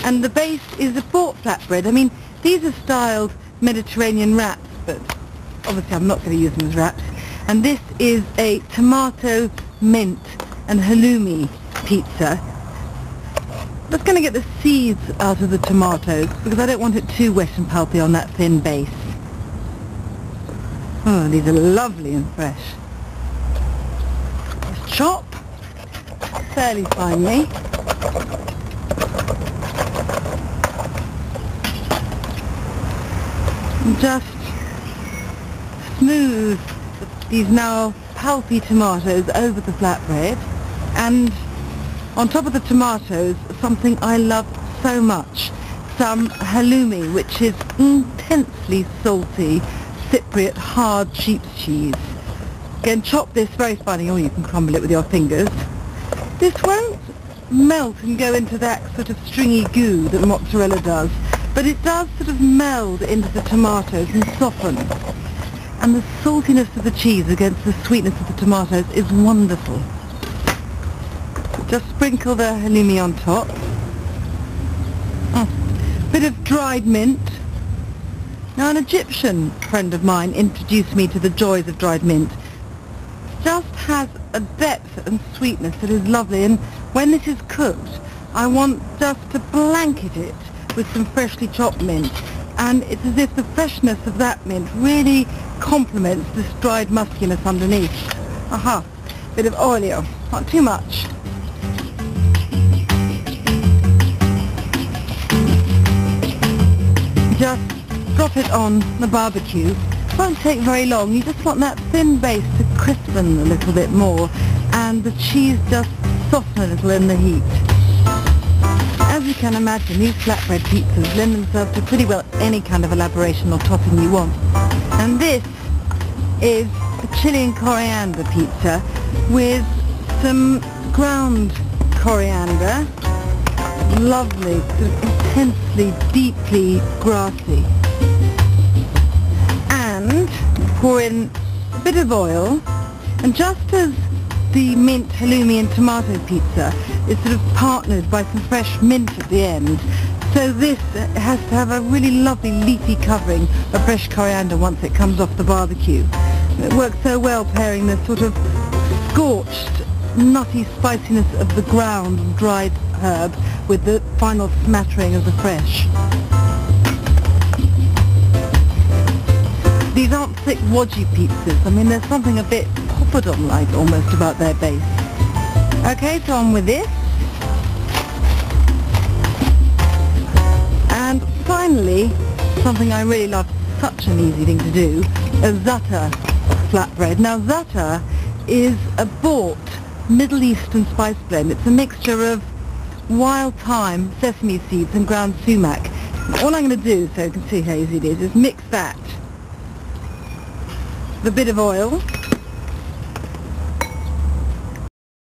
And the base is a bought flatbread. I mean, these are styled Mediterranean wraps, but obviously I'm not going to use them as wraps. And this is a tomato, mint and halloumi pizza. Just going to get the seeds out of the tomatoes because I don't want it too wet and pulpy on that thin base. Oh, these are lovely and fresh. Just chop fairly finely. And just smooth these now pulpy tomatoes over the flatbread, and on top of the tomatoes something I love so much, some halloumi, which is intensely salty Cypriot hard sheep's cheese. Again, chop this very finely, or you can crumble it with your fingers. This won't melt and go into that sort of stringy goo that mozzarella does, but it does sort of meld into the tomatoes and soften. And the saltiness of the cheese against the sweetness of the tomatoes is wonderful. Just sprinkle the halloumi on top. Bit of dried mint. Now, an Egyptian friend of mine introduced me to the joys of dried mint. It just has a depth and sweetness that is lovely, and when this is cooked I want just to blanket it with some freshly chopped mint, and it's as if the freshness of that mint really complements this dried muskiness underneath. Aha, bit of oleo, not too much. Just drop it on the barbecue. It won't take very long. You just want that thin base to crispen a little bit more and the cheese just soften a little in the heat. As you can imagine, these flatbread pizzas lend themselves to pretty well any kind of elaboration or topping you want. And this is a chili and coriander pizza with some ground coriander. Lovely, sort of intensely, deeply grassy. And pour in a bit of oil, and just as the mint, halloumi and tomato pizza is sort of partnered by some fresh mint at the end, so this has to have a really lovely leafy covering of fresh coriander once it comes off the barbecue. It works so well pairing the sort of scorched, nutty spiciness of the ground and dried herb with the final smattering of the fresh. These aren't thick wodgy pizzas. I mean, there's something a bit poppadom-like almost about their base. Okay, so on with this. And finally, something I really love, such an easy thing to do, a za'atar flatbread. Now, za'atar is a bought Middle Eastern spice blend. It's a mixture of wild thyme, sesame seeds and ground sumac. All I'm going to do, so you can see how easy it is mix that with a bit of oil